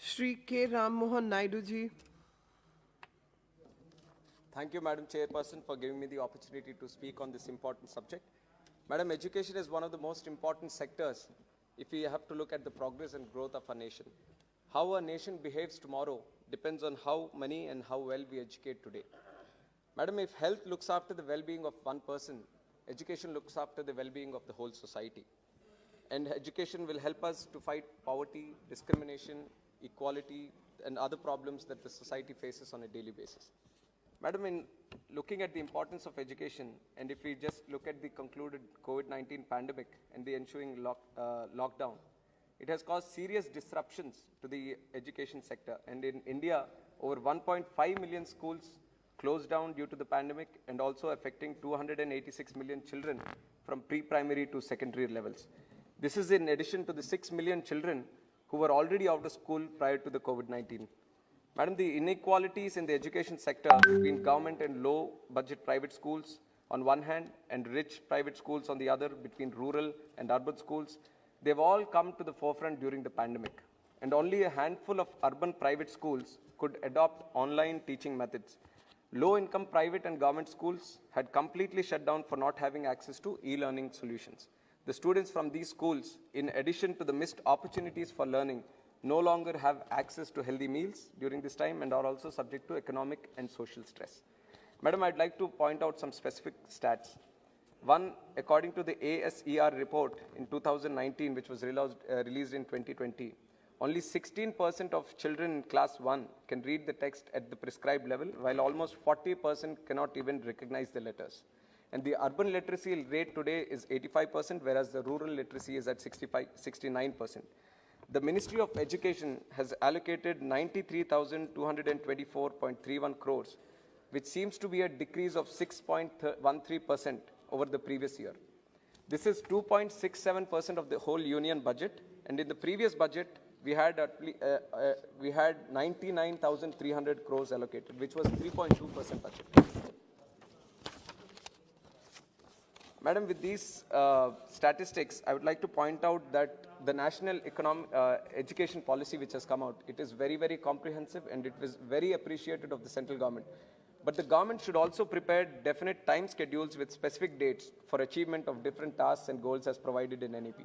Shri K. Ram Mohan Naidu ji. Thank you, Madam Chairperson, for giving me the opportunity to speak on this important subject. Madam, education is one of the most important sectors if we have to look at the progress and growth of a nation. How a nation behaves tomorrow depends on how many and how well we educate today. Madam, if health looks after the well-being of one person, education looks after the well-being of the whole society. And education will help us to fight poverty, discrimination, equality, and other problems that the society faces on a daily basis. Madam, in looking at the importance of education, and if we just look at the concluded COVID-19 pandemic and the ensuing lockdown, it has caused serious disruptions to the education sector. And in India, over 1.5 million schools closed down due to the pandemic and also affecting 286 million children from pre-primary to secondary levels. This is in addition to the 6 million children who were already out of school prior to the COVID-19. Madam, the inequalities in the education sector between government and low-budget private schools on one hand and rich private schools on the other, between rural and urban schools, they've all come to the forefront during the pandemic. And only a handful of urban private schools could adopt online teaching methods. Low-income private and government schools had completely shut down for not having access to e-learning solutions. The students from these schools, in addition to the missed opportunities for learning, no longer have access to healthy meals during this time and are also subject to economic and social stress. Madam, I'd like to point out some specific stats. One, according to the ASER report in 2019, which was released in 2020, only 16% of children in class 1 can read the text at the prescribed level, while almost 40% cannot even recognize the letters. And the urban literacy rate today is 85%, whereas the rural literacy is at 69%. The Ministry of Education has allocated 93,224.31 crores, which seems to be a decrease of 6.13% over the previous year. This is 2.67% of the whole union budget, and in the previous budget, we had 99,300 crores allocated, which was 3.2% budget. Madam, with these statistics, I would like to point out that the national education policy which has come out, it is very, very comprehensive and it was very appreciated of the central government. But the government should also prepare definite time schedules with specific dates for achievement of different tasks and goals as provided in NEP.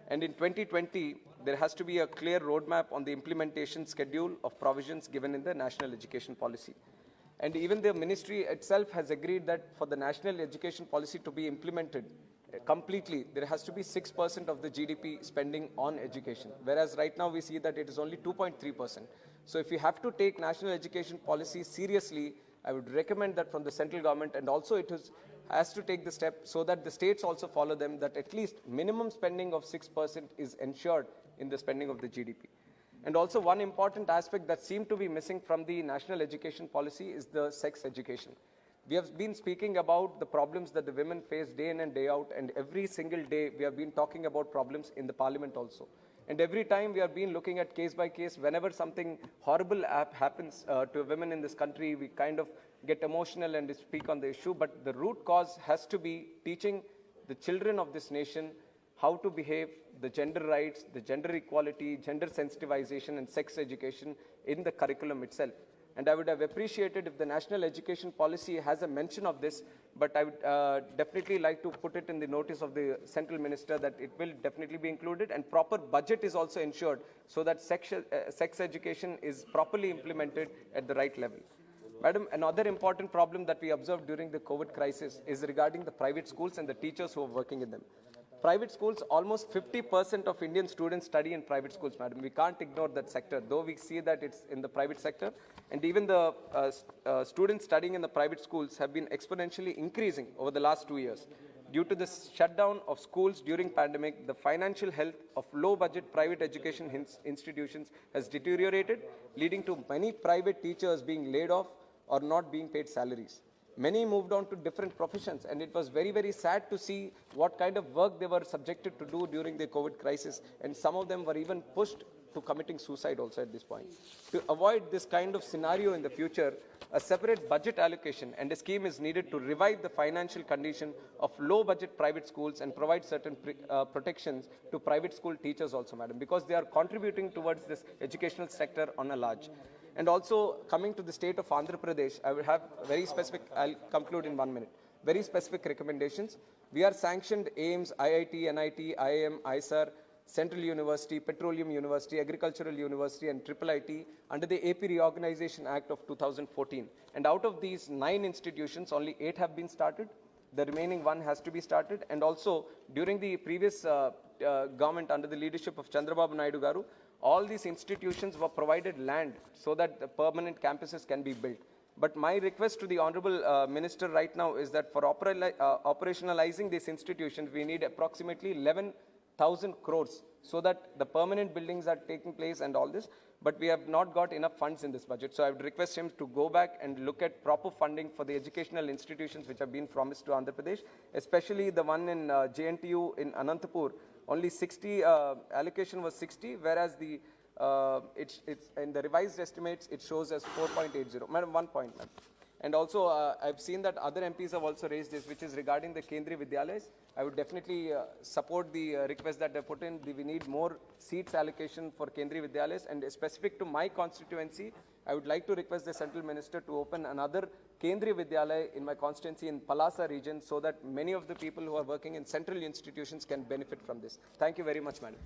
And in 2020, there has to be a clear roadmap on the implementation schedule of provisions given in the national education policy. And even the ministry itself has agreed that for the national education policy to be implemented completely, there has to be 6% of the GDP spending on education, whereas right now we see that it is only 2.3%. So if we have to take national education policy seriously, I would recommend that from the central government, and also has to take the step so that the states also follow them, that at least minimum spending of 6% is ensured in the spending of the GDP. And also one important aspect that seemed to be missing from the national education policy is the sex education. We have been speaking about the problems that the women face day in and day out, and every single day we have been talking about problems in the parliament also. And every time we have been looking at case by case, whenever something horrible happens to women in this country, we kind of get emotional and speak on the issue. But the root cause has to be teaching the children of this nation how to behave, the gender rights, the gender equality, gender sensitization, and sex education in the curriculum itself. And I would have appreciated if the national education policy has a mention of this, but I would definitely like to put it in the notice of the central minister that it will definitely be included, and proper budget is also ensured so that sex education is properly implemented at the right level. Madam, another important problem that we observed during the COVID crisis is regarding the private schools and the teachers who are working in them. Private schools, almost 50% of Indian students study in private schools, madam. We can't ignore that sector, though we see that it's in the private sector. And even the students studying in the private schools have been exponentially increasing over the last 2 years. Due to the shutdown of schools during pandemic, the financial health of low-budget private education institutions has deteriorated, leading to many private teachers being laid off or not being paid salaries. Many moved on to different professions, and it was very, very sad to see what kind of work they were subjected to do during the COVID crisis, and some of them were even pushed to committing suicide also at this point. To avoid this kind of scenario in the future, a separate budget allocation and a scheme is needed to revive the financial condition of low-budget private schools and provide certain protections to private school teachers also, madam, because they are contributing towards this educational sector on a large. And also, coming to the state of Andhra Pradesh, I will have very specific, I'll conclude in 1 minute, very specific recommendations. We are sanctioned AIMS, IIT, NIT, IIM, ISAR, Central University, Petroleum University, Agricultural University, and IIIT under the AP Reorganization Act of 2014. And out of these 9 institutions, only 8 have been started. The remaining 1 has to be started. And also, during the previous government under the leadership of Chandrababu Naidu Garu, all these institutions were provided land so that the permanent campuses can be built. But my request to the Honorable Minister right now is that for operationalizing these institutions, we need approximately 11,000 crores so that the permanent buildings are taking place and all this. But we have not got enough funds in this budget. So I would request him to go back and look at proper funding for the educational institutions which have been promised to Andhra Pradesh, especially the one in JNTU in Anantapur. Only 60, allocation was 60, whereas the it's in the revised estimates, it shows as 4.80. Madam, 1 point, madam. And also, I've seen that other MPs have also raised this, which is regarding the Kendriya Vidyalayas. I would definitely support the request that they put in. We need more seats allocation for Kendriya Vidyalayas, and specific to my constituency, I would like to request the central minister to open another Kendriya Vidyalaya in my constituency in Palasa region so that many of the people who are working in central institutions can benefit from this. Thank you very much, madam.